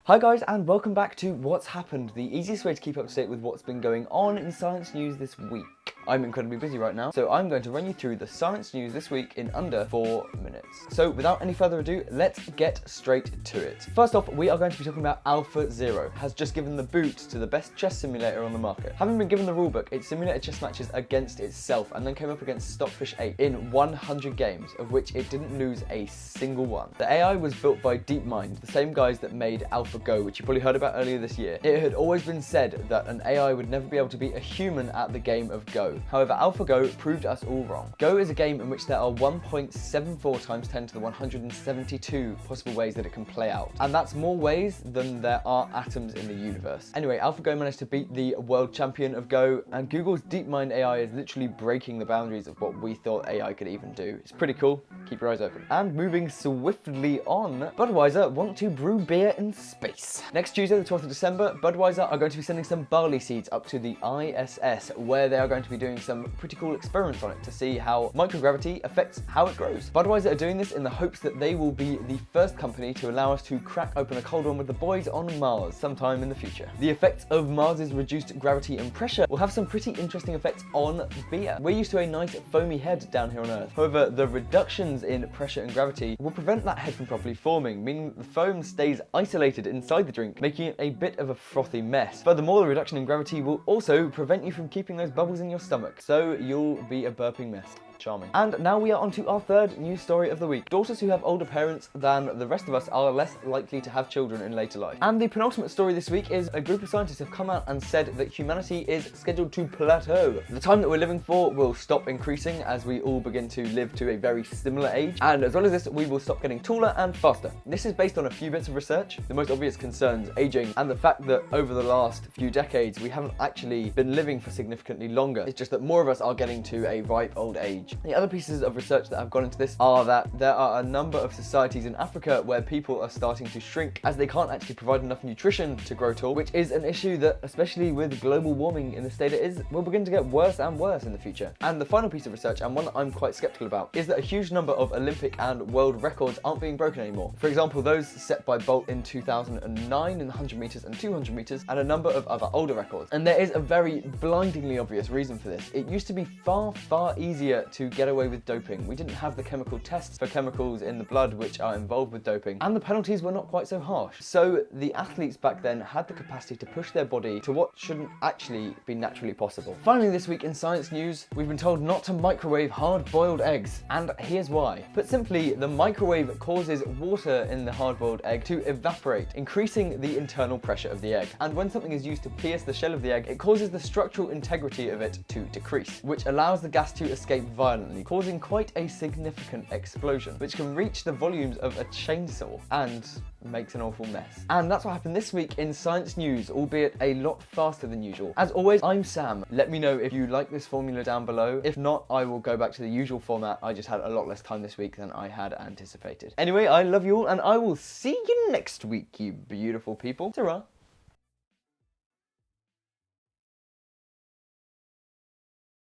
Hi guys, and welcome back to What's Happened, the easiest way to keep up to date with what's been going on in science news this week. I'm incredibly busy right now, so I'm going to run you through the science news this week in under 4 minutes. So without any further ado, let's get straight to it. First off, we are going to be talking about AlphaZero, has just given the boot to the best chess simulator on the market. Having been given the rulebook, it simulated chess matches against itself and then came up against Stockfish 8 in 100 games, of which it didn't lose a single one. The AI was built by Deepmind, the same guys that made AlphaGo, which you probably heard about earlier this year. It had always been said that an AI would never be able to beat a human at the game of Go. However, AlphaGo proved us all wrong. Go is a game in which there are 1.74 times 10 to the 172 possible ways that it can play out. And that's more ways than there are atoms in the universe. Anyway, AlphaGo managed to beat the world champion of Go, and Google's Deepmind A.I is literally breaking the boundaries of what we thought AI could even do. It's pretty cool. Keep your eyes open. And moving swiftly on, Budweiser want to brew beer in space. Next Tuesday, the 12th of December, Budweiser are going to be sending some barley seeds up to the ISS, where they are going to be doing some pretty cool experiments on it to see how microgravity affects how it grows. Budweiser are doing this in the hopes that they will be the first company to allow us to crack open a cold one with the boys on Mars sometime in the future. The effects of Mars's reduced gravity and pressure will have some pretty interesting effects on beer. We're used to a nice foamy head down here on Earth. However, the reductions in pressure and gravity will prevent that head from properly forming, meaning the foam stays isolated inside the drink, making it a bit of a frothy mess. Furthermore, the reduction in gravity will also prevent you from keeping those bubbles in your stomach, so you'll be a burping mess. Charming. And now we are on to our third news story of the week. Daughters who have older parents than the rest of us are less likely to have children in later life. And the penultimate story this week is a group of scientists have come out and said that humanity is scheduled to plateau. The time that we're living for will stop increasing as we all begin to live to a very similar age. And as well as this, we will stop getting taller and faster. This is based on a few bits of research. The most obvious concerns, aging, and the fact that over the last few decades, we haven't actually been living for significantly longer. It's just that more of us are getting to a ripe old age. The other pieces of research that have gone into this are that there are a number of societies in Africa where people are starting to shrink as they can't actually provide enough nutrition to grow tall, which is an issue that, especially with global warming in the state it is, will begin to get worse and worse in the future. And the final piece of research, and one that I'm quite skeptical about, is that a huge number of Olympic and world records aren't being broken anymore. For example, those set by Bolt in 2009 in the 100 meters and 200 meters, and a number of other older records. And there is a very blindingly obvious reason for this. It used to be far easier to get away with doping. We didn't have the chemical tests for chemicals in the blood which are involved with doping, and the penalties were not quite so harsh. So the athletes back then had the capacity to push their body to what shouldn't actually be naturally possible. Finally, this week in science news, we've been told not to microwave hard-boiled eggs, and here's why. Put simply, the microwave causes water in the hard-boiled egg to evaporate, increasing the internal pressure of the egg. And when something is used to pierce the shell of the egg, it causes the structural integrity of it to decrease, which allows the gas to escape violently, causing quite a significant explosion, which can reach the volumes of a chainsaw and makes an awful mess. And that's what happened this week in science news, albeit a lot faster than usual. As always, I'm Sam. Let me know if you like this formula down below. If not, I will go back to the usual format. I just had a lot less time this week than I had anticipated. Anyway, I love you all, and I will see you next week, you beautiful people. Ta-ra.